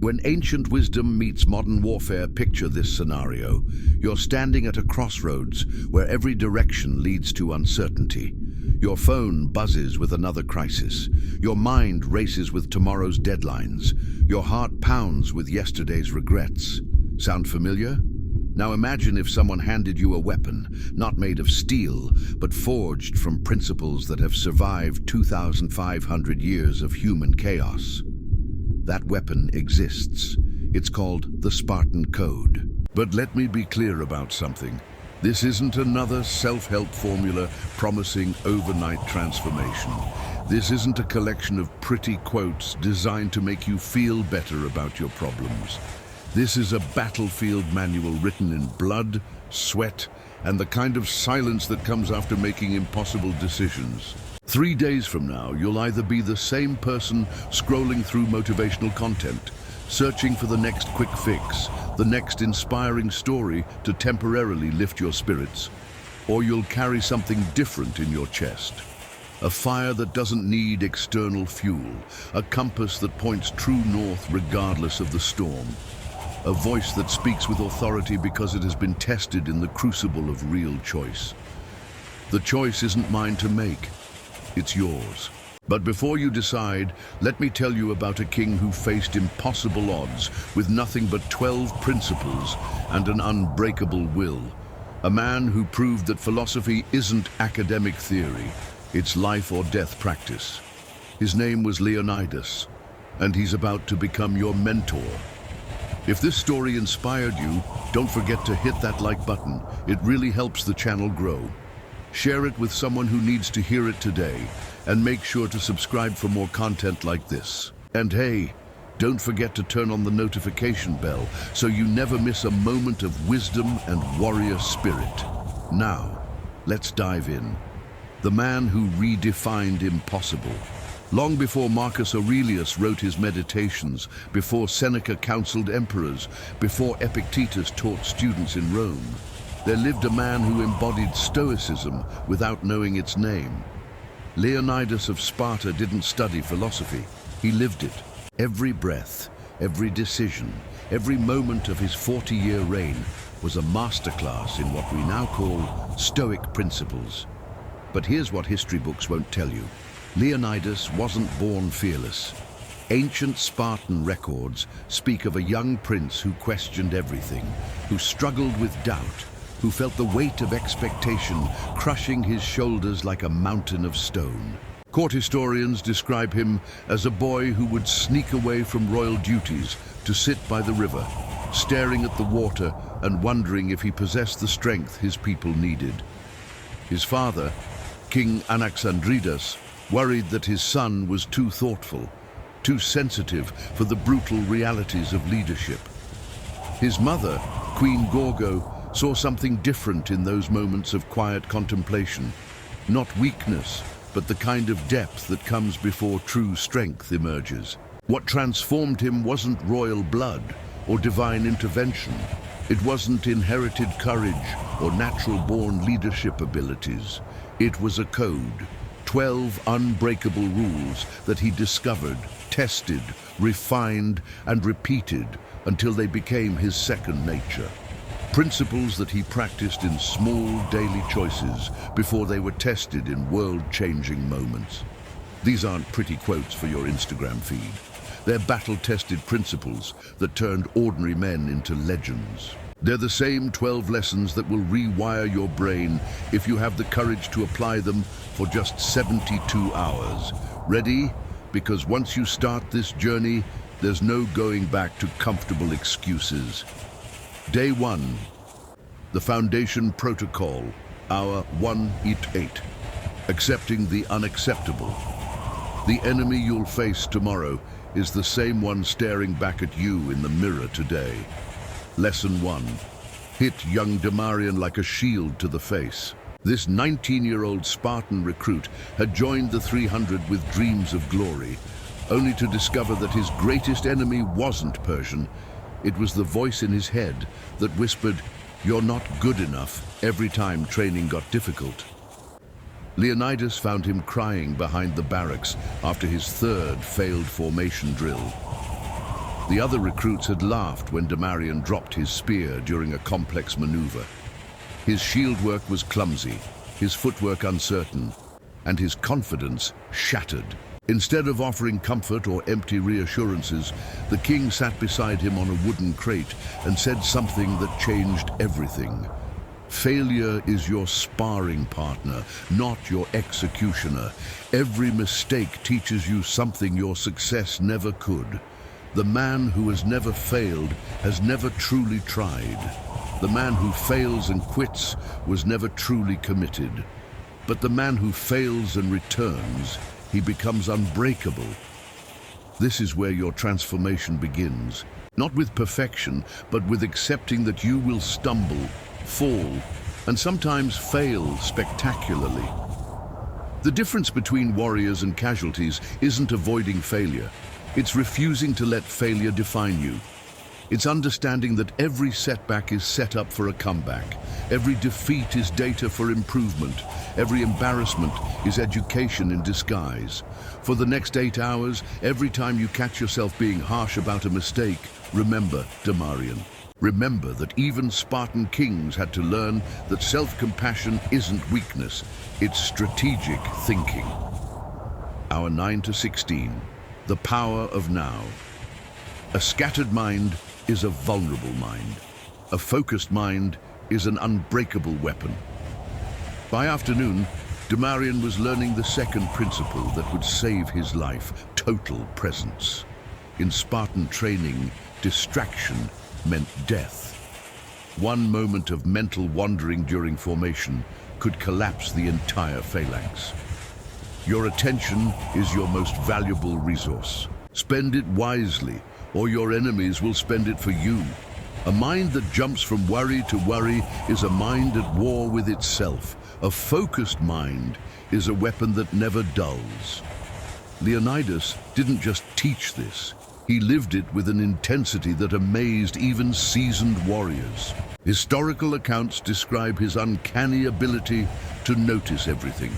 When ancient wisdom meets modern warfare, picture this scenario. You're standing at a crossroads where every direction leads to uncertainty. Your phone buzzes with another crisis. Your mind races with tomorrow's deadlines. Your heart pounds with yesterday's regrets. Sound familiar? Now imagine if someone handed you a weapon, not made of steel, but forged from principles that have survived 2,500 years of human chaos. That weapon exists. It's called the Spartan Code. But let me be clear about something. This isn't another self-help formula promising overnight transformation. This isn't a collection of pretty quotes designed to make you feel better about your problems. This is a battlefield manual written in blood, sweat, and the kind of silence that comes after making impossible decisions. 3 days from now, you'll either be the same person scrolling through motivational content, searching for the next quick fix, the next inspiring story to temporarily lift your spirits, or you'll carry something different in your chest. A fire that doesn't need external fuel, a compass that points true north regardless of the storm, a voice that speaks with authority because it has been tested in the crucible of real choice. The choice isn't mine to make. It's yours. But before you decide, let me tell you about a king who faced impossible odds with nothing but 12 principles and an unbreakable will. A man who proved that philosophy isn't academic theory, it's life or death practice. His name was Leonidas, and he's about to become your mentor. If this story inspired you, don't forget to hit that like button. It really helps the channel grow. Share it with someone who needs to hear it today, and make sure to subscribe for more content like this. And hey, don't forget to turn on the notification bell so you never miss a moment of wisdom and warrior spirit. Now, let's dive in. The man who redefined impossible. Long before Marcus Aurelius wrote his Meditations, before Seneca counseled emperors, before Epictetus taught students in Rome, there lived a man who embodied stoicism without knowing its name. Leonidas of Sparta didn't study philosophy, he lived it. Every breath, every decision, every moment of his 40-year reign was a masterclass in what we now call Stoic principles. But here's what history books won't tell you. Leonidas wasn't born fearless. Ancient Spartan records speak of a young prince who questioned everything, who struggled with doubt, who felt the weight of expectation crushing his shoulders like a mountain of stone. Court historians describe him as a boy who would sneak away from royal duties to sit by the river, staring at the water and wondering if he possessed the strength his people needed. His father, King Anaxandridas, worried that his son was too thoughtful, too sensitive for the brutal realities of leadership. His mother, Queen Gorgo, saw something different in those moments of quiet contemplation. Not weakness, but the kind of depth that comes before true strength emerges. What transformed him wasn't royal blood or divine intervention. It wasn't inherited courage or natural-born leadership abilities. It was a code, 12 unbreakable rules that he discovered, tested, refined, and repeated until they became his second nature. Principles that he practiced in small daily choices before they were tested in world-changing moments. These aren't pretty quotes for your Instagram feed. They're battle-tested principles that turned ordinary men into legends. They're the same 12 lessons that will rewire your brain if you have the courage to apply them for just 72 hours. Ready? Because once you start this journey, there's no going back to comfortable excuses. Day 1. The Foundation Protocol, Hour 188. Accepting the unacceptable. The enemy you'll face tomorrow is the same one staring back at you in the mirror today. Lesson 1. Hit young Damarian like a shield to the face. This 19-year-old Spartan recruit had joined the 300 with dreams of glory, only to discover that his greatest enemy wasn't Persian. It was the voice in his head that whispered, "You're not good enough," every time training got difficult. Leonidas found him crying behind the barracks after his third failed formation drill. The other recruits had laughed when Damarian dropped his spear during a complex maneuver. His shield work was clumsy, his footwork uncertain, and his confidence shattered. Instead of offering comfort or empty reassurances, the king sat beside him on a wooden crate and said something that changed everything. Failure is your sparring partner, not your executioner. Every mistake teaches you something your success never could. The man who has never failed has never truly tried. The man who fails and quits was never truly committed. But the man who fails and returns, he becomes unbreakable. This is where your transformation begins. Not with perfection, but with accepting that you will stumble, fall, and sometimes fail spectacularly. The difference between warriors and casualties isn't avoiding failure. It's refusing to let failure define you. It's understanding that every setback is set up for a comeback. Every defeat is data for improvement. Every embarrassment is education in disguise. For the next 8 hours, every time you catch yourself being harsh about a mistake, remember, Damarian. Remember that even Spartan kings had to learn that self-compassion isn't weakness, it's strategic thinking. Hour 9 to 16. The power of now. A scattered mind is a vulnerable mind. A focused mind is an unbreakable weapon. By afternoon, Damarian was learning the second principle that would save his life: total presence. In Spartan training, distraction meant death. One moment of mental wandering during formation could collapse the entire phalanx. Your attention is your most valuable resource. Spend it wisely, or your enemies will spend it for you. A mind that jumps from worry to worry is a mind at war with itself. A focused mind is a weapon that never dulls. Leonidas didn't just teach this. He lived it with an intensity that amazed even seasoned warriors. Historical accounts describe his uncanny ability to notice everything.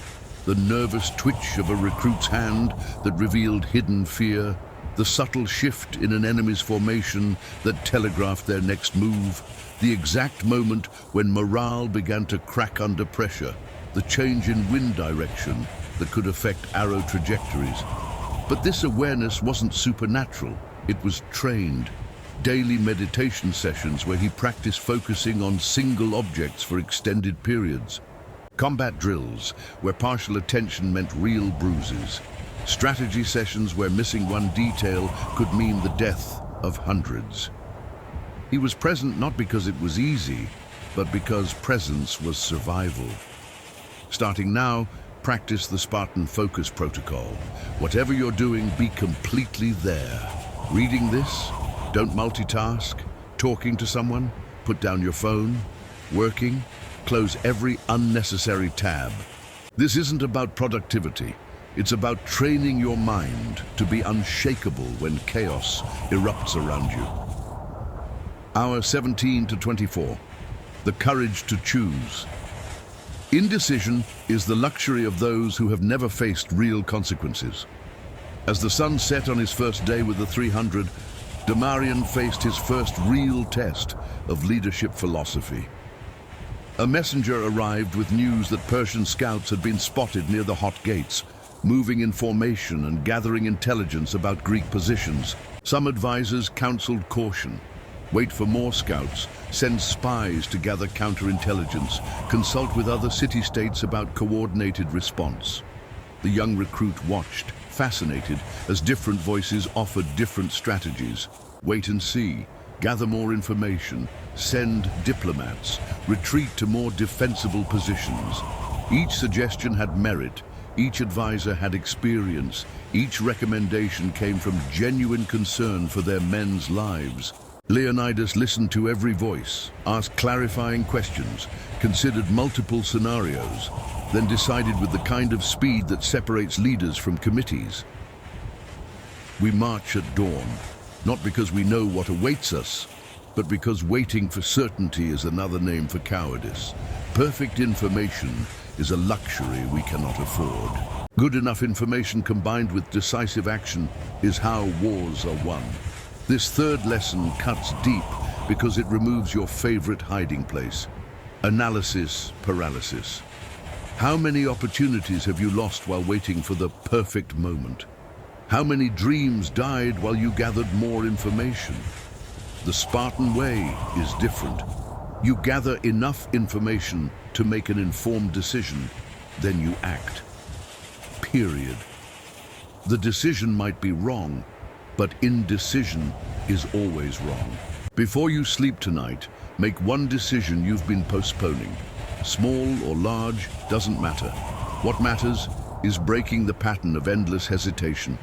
The nervous twitch of a recruit's hand that revealed hidden fear, the subtle shift in an enemy's formation that telegraphed their next move, the exact moment when morale began to crack under pressure, the change in wind direction that could affect arrow trajectories. But this awareness wasn't supernatural, it was trained. Daily meditation sessions where he practiced focusing on single objects for extended periods. Combat drills where partial attention meant real bruises. Strategy sessions where missing one detail could mean the death of hundreds. He was present not because it was easy, but because presence was survival. Starting now, practice the Spartan focus protocol. Whatever you're doing, be completely there. Reading this, don't multitask. Talking to someone, put down your phone. Working, close every unnecessary tab. This isn't about productivity. It's about training your mind to be unshakable when chaos erupts around you. Hour 17 to 24. The courage to choose. Indecision is the luxury of those who have never faced real consequences. As the sun set on his first day with the 300, Damarian faced his first real test of leadership philosophy. A messenger arrived with news that Persian scouts had been spotted near the Hot Gates, moving in formation and gathering intelligence about Greek positions. Some advisors counseled caution. Wait for more scouts, send spies to gather counterintelligence, consult with other city-states about coordinated response. The young recruit watched, fascinated, as different voices offered different strategies. Wait and see, gather more information, send diplomats, retreat to more defensible positions. Each suggestion had merit, each advisor had experience, each recommendation came from genuine concern for their men's lives. Leonidas listened to every voice, asked clarifying questions, considered multiple scenarios, then decided with the kind of speed that separates leaders from committees. We march at dawn, not because we know what awaits us, but because waiting for certainty is another name for cowardice. Perfect information is a luxury we cannot afford. Good enough information combined with decisive action is how wars are won. This third lesson cuts deep because it removes your favorite hiding place. Analysis paralysis. How many opportunities have you lost while waiting for the perfect moment? How many dreams died while you gathered more information? The Spartan way is different. You gather enough information to make an informed decision, then you act. Period. The decision might be wrong, but indecision is always wrong. Before you sleep tonight, make one decision you've been postponing. Small or large, doesn't matter. What matters is breaking the pattern of endless hesitation.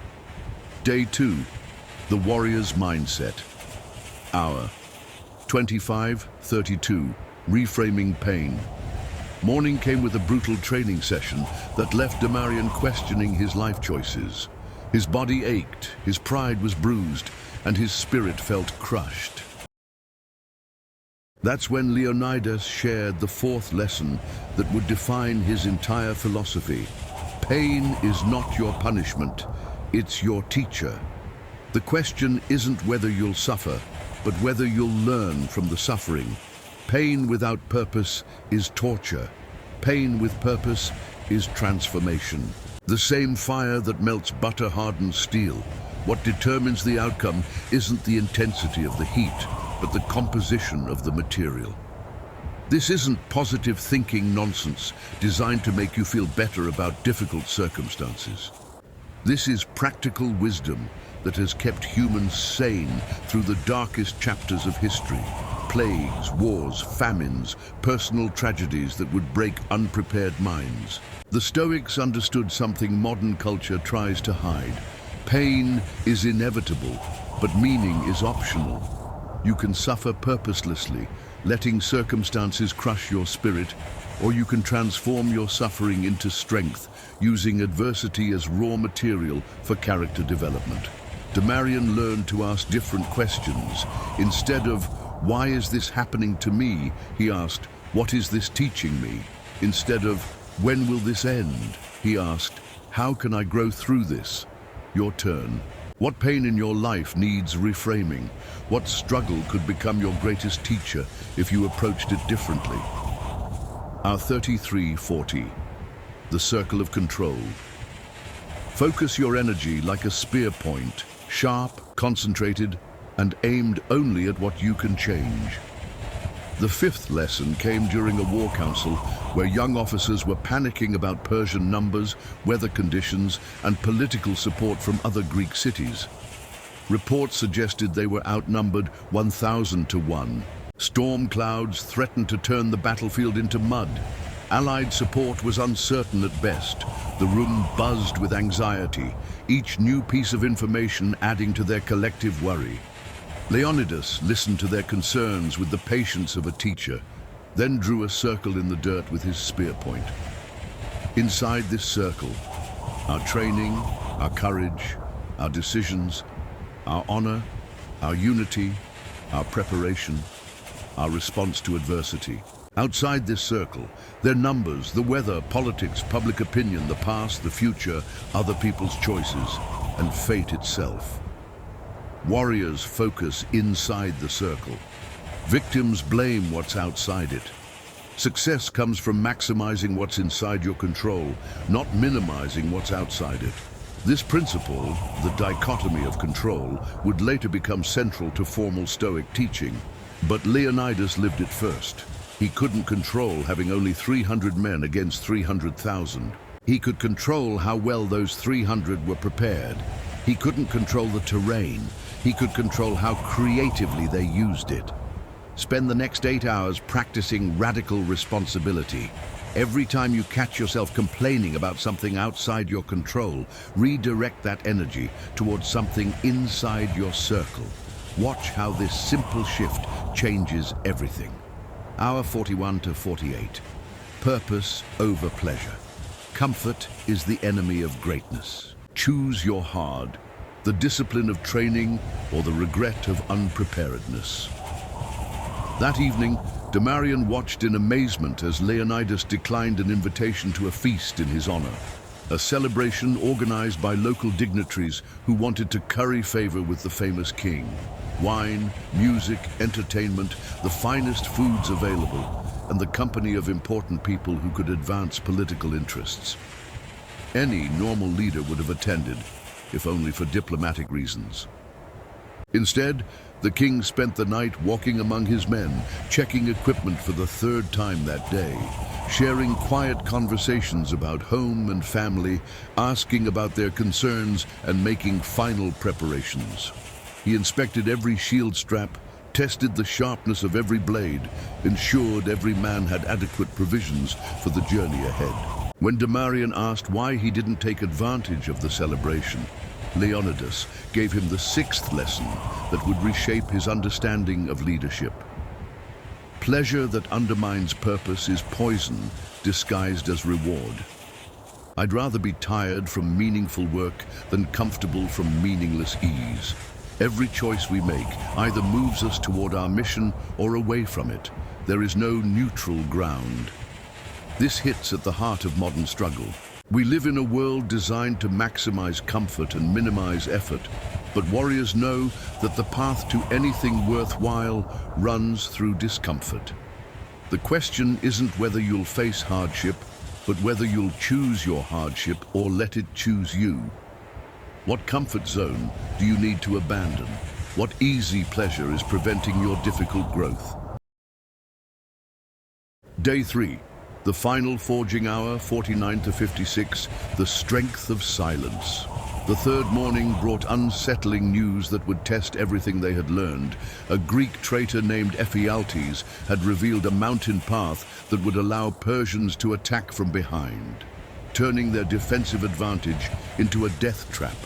Day 2, the warrior's mindset. Hour 25:32, reframing pain. Morning came with a brutal training session that left Damarian questioning his life choices. His body ached, his pride was bruised, and his spirit felt crushed. That's when Leonidas shared the fourth lesson that would define his entire philosophy. Pain is not your punishment, it's your teacher. The question isn't whether you'll suffer, but whether you'll learn from the suffering. Pain without purpose is torture. Pain with purpose is transformation. The same fire that melts butter hardens steel. What determines the outcome isn't the intensity of the heat, but the composition of the material. This isn't positive thinking nonsense designed to make you feel better about difficult circumstances. This is practical wisdom that has kept humans sane through the darkest chapters of history. Plagues, wars, famines, personal tragedies that would break unprepared minds. The Stoics understood something modern culture tries to hide. Pain is inevitable, but meaning is optional. You can suffer purposelessly, letting circumstances crush your spirit, or you can transform your suffering into strength, using adversity as raw material for character development. Damarian learned to ask different questions. Instead of, "Why is this happening to me?" he asked, "What is this teaching me?" Instead of, "When will this end?" he asked, "How can I grow through this?" Your turn. What pain in your life needs reframing? What struggle could become your greatest teacher if you approached it differently? Our 3340. The circle of control. Focus your energy like a spear point, sharp, concentrated, and aimed only at what you can change. The fifth lesson came during a war council where young officers were panicking about Persian numbers, weather conditions, and political support from other Greek cities. Reports suggested they were outnumbered 1,000 to 1. Storm clouds threatened to turn the battlefield into mud. Allied support was uncertain at best. The room buzzed with anxiety, each new piece of information adding to their collective worry. Leonidas listened to their concerns with the patience of a teacher, then drew a circle in the dirt with his spear point. Inside this circle, our training, our courage, our decisions, our honor, our unity, our preparation, our response to adversity. Outside this circle, their numbers, the weather, politics, public opinion, the past, the future, other people's choices, and fate itself. Warriors focus inside the circle. Victims blame what's outside it. Success comes from maximizing what's inside your control, not minimizing what's outside it. This principle, the dichotomy of control, would later become central to formal Stoic teaching. But Leonidas lived it first. He couldn't control having only 300 men against 300,000. He could control how well those 300 were prepared. He couldn't control the terrain. He could control how creatively they used it. Spend the next 8 hours practicing radical responsibility. Every time you catch yourself complaining about something outside your control, redirect that energy towards something inside your circle. Watch how this simple shift changes everything. Hour 41 to 48. Purpose over pleasure. Comfort is the enemy of greatness. Choose your hard, the discipline of training or the regret of unpreparedness. That evening, Damarian watched in amazement as Leonidas declined an invitation to a feast in his honor. a celebration organized by local dignitaries who wanted to curry favor with the famous king. Wine, music, entertainment, the finest foods available, and the company of important people who could advance political interests. Any normal leader would have attended, if only for diplomatic reasons. Instead, the king spent the night walking among his men, checking equipment for the third time that day, sharing quiet conversations about home and family, asking about their concerns, and making final preparations. He inspected every shield strap, tested the sharpness of every blade, ensured every man had adequate provisions for the journey ahead. When Damarian asked why he didn't take advantage of the celebration, Leonidas gave him the sixth lesson that would reshape his understanding of leadership. Pleasure that undermines purpose is poison disguised as reward. I'd rather be tired from meaningful work than comfortable from meaningless ease. Every choice we make either moves us toward our mission or away from it. There is no neutral ground. This hits at the heart of modern struggle. We live in a world designed to maximize comfort and minimize effort, but warriors know that the path to anything worthwhile runs through discomfort. The question isn't whether you'll face hardship, but whether you'll choose your hardship or let it choose you. What comfort zone do you need to abandon? What easy pleasure is preventing your difficult growth? Day 3. The final forging hour, 49 to 56, the strength of silence. The third morning brought unsettling news that would test everything they had learned. A Greek traitor named Ephialtes had revealed a mountain path that would allow Persians to attack from behind, turning their defensive advantage into a death trap.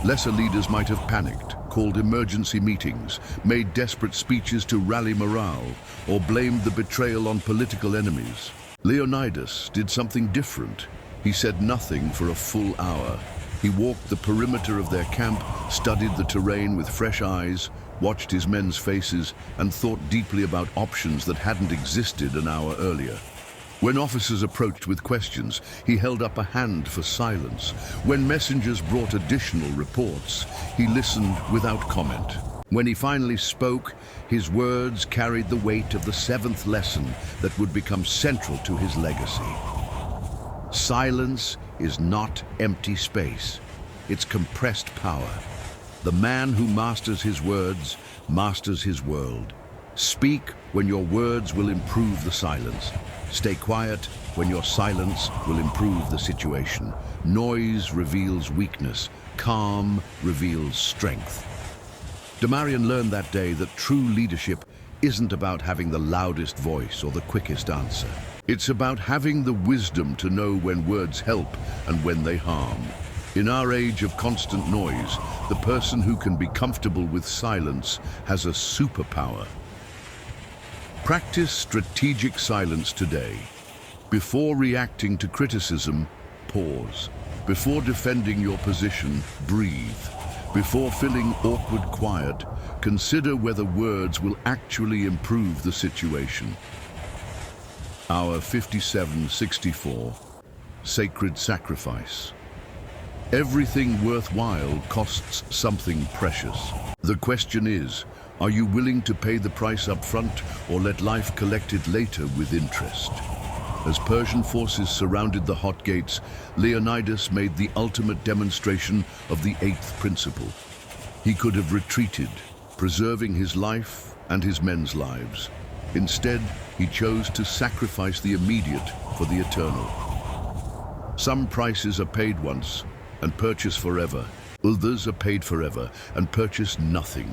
Lesser leaders might have panicked, called emergency meetings, made desperate speeches to rally morale, or blamed the betrayal on political enemies. Leonidas did something different. He said nothing for a full hour. He walked the perimeter of their camp, studied the terrain with fresh eyes, watched his men's faces, and thought deeply about options that hadn't existed an hour earlier. When officers approached with questions, he held up a hand for silence. When messengers brought additional reports, he listened without comment. When he finally spoke, his words carried the weight of the seventh lesson that would become central to his legacy. Silence is not empty space. It's compressed power. The man who masters his words masters his world. Speak when your words will improve the silence. Stay quiet when your silence will improve the situation. Noise reveals weakness. Calm reveals strength. Damarian learned that day that true leadership isn't about having the loudest voice or the quickest answer. It's about having the wisdom to know when words help and when they harm. In our age of constant noise, the person who can be comfortable with silence has a superpower. Practice strategic silence today. Before reacting to criticism, pause. Before defending your position, breathe. Before filling awkward quiet, consider whether words will actually improve the situation. Hour 57:64. Sacred sacrifice. Everything worthwhile costs something precious. The question is, are you willing to pay the price up front or let life collect it later with interest? As Persian forces surrounded the hot gates, Leonidas made the ultimate demonstration of the eighth principle. He could have retreated, preserving his life and his men's lives. Instead, he chose to sacrifice the immediate for the eternal. Some prices are paid once and purchase forever. Others are paid forever and purchase nothing.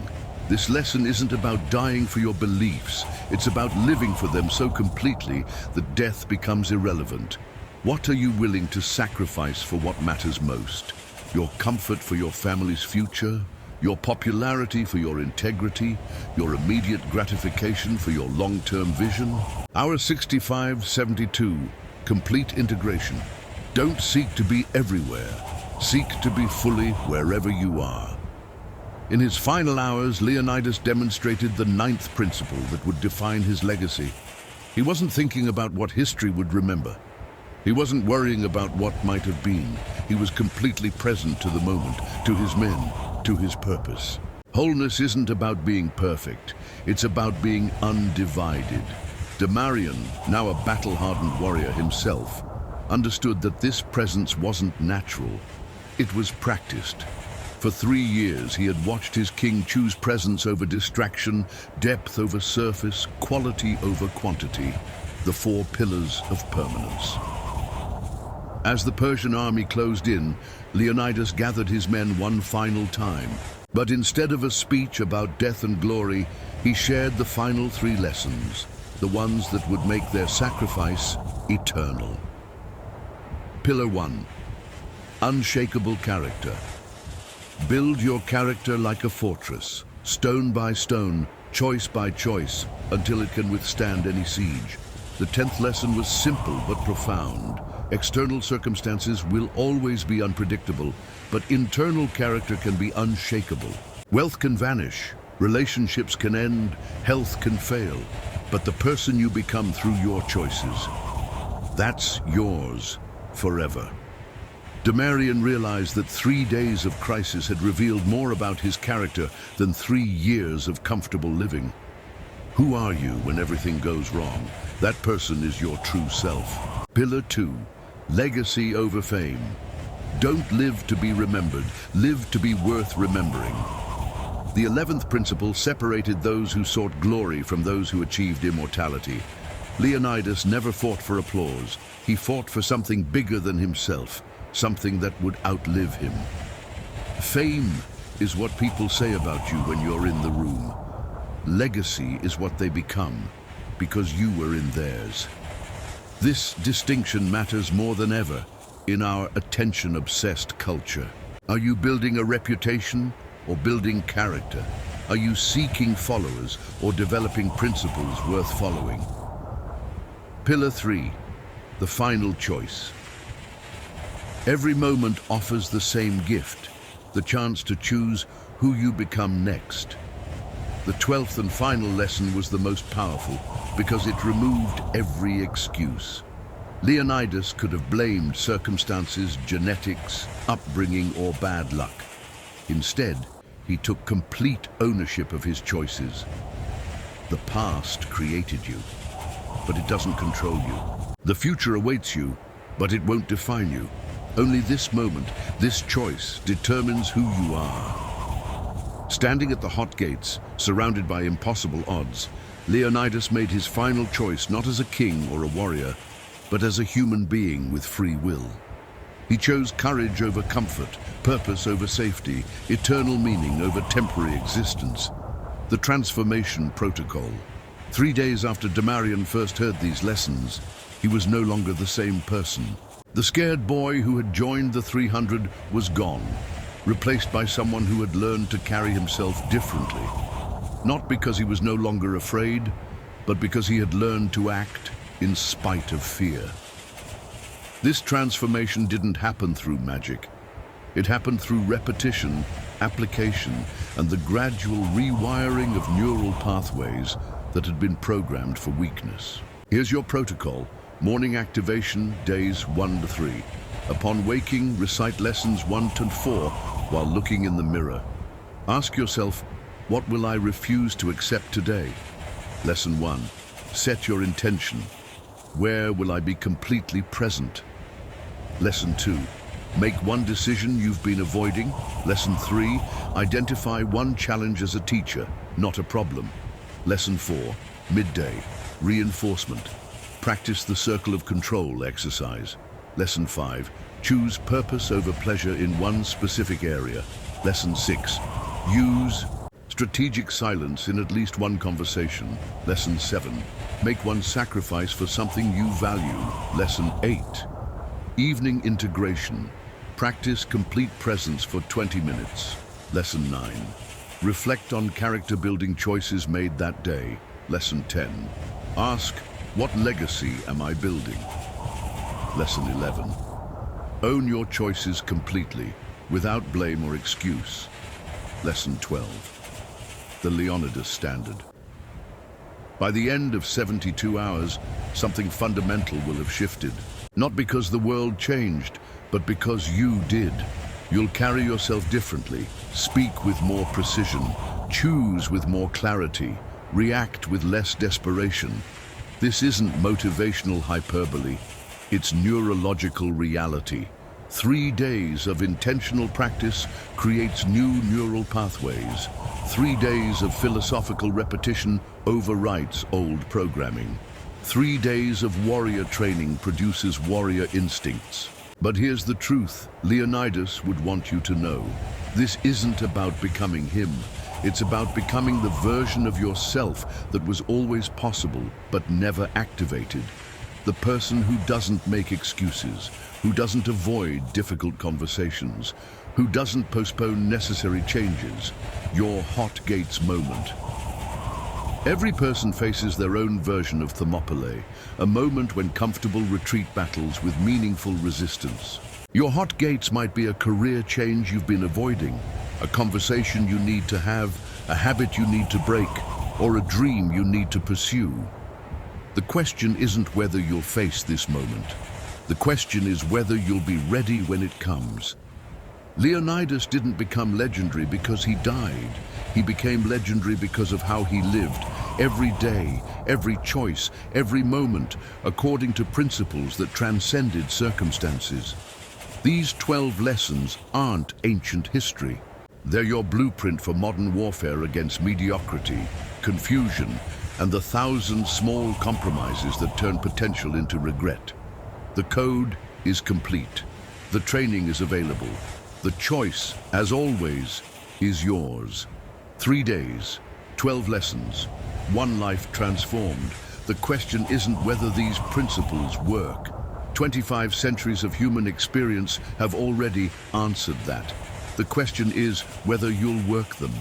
This lesson isn't about dying for your beliefs. It's about living for them so completely that death becomes irrelevant. What are you willing to sacrifice for what matters most? Your comfort for your family's future? Your popularity for your integrity? Your immediate gratification for your long-term vision? Hour 65:72. Complete integration. Don't seek to be everywhere. Seek to be fully wherever you are. In his final hours, Leonidas demonstrated the ninth principle that would define his legacy. He wasn't thinking about what history would remember. He wasn't worrying about what might have been. He was completely present to the moment, to his men, to his purpose. Wholeness isn't about being perfect. It's about being undivided. Damarian, now a battle-hardened warrior himself, understood that this presence wasn't natural. It was practiced. For 3 years, he had watched his king choose presence over distraction, depth over surface, quality over quantity, the 4 pillars of permanence. As the Persian army closed in, Leonidas gathered his men one final time. But instead of a speech about death and glory, he shared the final 3 lessons, the ones that would make their sacrifice eternal. Pillar 1. Unshakable character. Build your character like a fortress, stone by stone, choice by choice, until it can withstand any siege. The 10th lesson was simple but profound. External circumstances will always be unpredictable, but internal character can be unshakable. Wealth can vanish, relationships can end, health can fail, but the person you become through your choices, that's yours forever. Damarian realized that 3 days of crisis had revealed more about his character than 3 years of comfortable living. Who are you when everything goes wrong? That person is your true self. Pillar 2. Legacy over fame. Don't live to be remembered, live to be worth remembering. The 11th principle separated those who sought glory from those who achieved immortality. Leonidas never fought for applause. He fought for something bigger than himself, something that would outlive him. Fame is what people say about you when you're in the room. Legacy is what they become, because you were in theirs. This distinction matters more than ever in our attention-obsessed culture. Are you building a reputation or building character? Are you seeking followers or developing principles worth following? Pillar 3. The final choice. Every moment offers the same gift, the chance to choose who you become next. The 12th and final lesson was the most powerful because it removed every excuse. Leonidas could have blamed circumstances, genetics, upbringing, or bad luck. Instead, he took complete ownership of his choices. The past created you, but it doesn't control you. The future awaits you, but it won't define you. Only this moment, this choice, determines who you are. Standing at the hot gates, surrounded by impossible odds, Leonidas made his final choice not as a king or a warrior, but as a human being with free will. He chose courage over comfort, purpose over safety, eternal meaning over temporary existence. The transformation protocol. 3 days after Damarian first heard these lessons, he was no longer the same person. The scared boy who had joined the 300 was gone, replaced by someone who had learned to carry himself differently. Not because he was no longer afraid, but because he had learned to act in spite of fear. This transformation didn't happen through magic. It happened through repetition, application, and the gradual rewiring of neural pathways that had been programmed for weakness. Here's your protocol. Morning activation, days 1 to 3. Upon waking, recite lessons 1 to 4 while looking in the mirror. Ask yourself, what will I refuse to accept today? Lesson 1. Set your intention. Where will I be completely present? Lesson 2. Make one decision you've been avoiding. Lesson 3. Identify one challenge as a teacher, not a problem. Lesson 4. Midday. Reinforcement. Practice the circle of control exercise. Lesson 5. Choose purpose over pleasure in one specific area. Lesson 6. Use strategic silence in at least one conversation. Lesson 7. Make one sacrifice for something you value. Lesson 8. Evening integration. Practice complete presence for 20 minutes. Lesson 9. Reflect on character-building choices made that day. Lesson 10. Ask, what legacy am I building? Lesson 11. Own your choices completely, without blame or excuse. Lesson 12. The Leonidas standard. By the end of 72 hours, something fundamental will have shifted. Not because the world changed, but because you did. You'll carry yourself differently, speak with more precision, choose with more clarity, react with less desperation. This isn't motivational hyperbole, it's neurological reality. 3 days of intentional practice creates new neural pathways. 3 days of philosophical repetition overwrites old programming. 3 days of warrior training produces warrior instincts. But here's the truth, Leonidas would want you to know. This isn't about becoming him. It's about becoming the version of yourself that was always possible but never activated. The person who doesn't make excuses, who doesn't avoid difficult conversations, who doesn't postpone necessary changes. Your hot gates moment. Every person faces their own version of Thermopylae, a moment when comfortable retreat battles with meaningful resistance. Your hot gates might be a career change you've been avoiding, a conversation you need to have, a habit you need to break, or a dream you need to pursue. The question isn't whether you'll face this moment. The question is whether you'll be ready when it comes. Leonidas didn't become legendary because he died. He became legendary because of how he lived, every day, every choice, every moment, according to principles that transcended circumstances. These 12 lessons aren't ancient history. They're your blueprint for modern warfare against mediocrity, confusion, and the 1,000 small compromises that turn potential into regret. The code is complete. The training is available. The choice, as always, is yours. 3 days, 12 lessons, 1 life transformed. The question isn't whether these principles work. 25 centuries of human experience have already answered that. The question is whether you'll work them.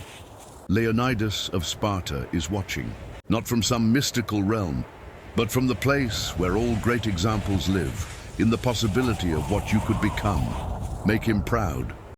Leonidas of Sparta is watching, not from some mystical realm, but from the place where all great examples live, in the possibility of what you could become. Make him proud.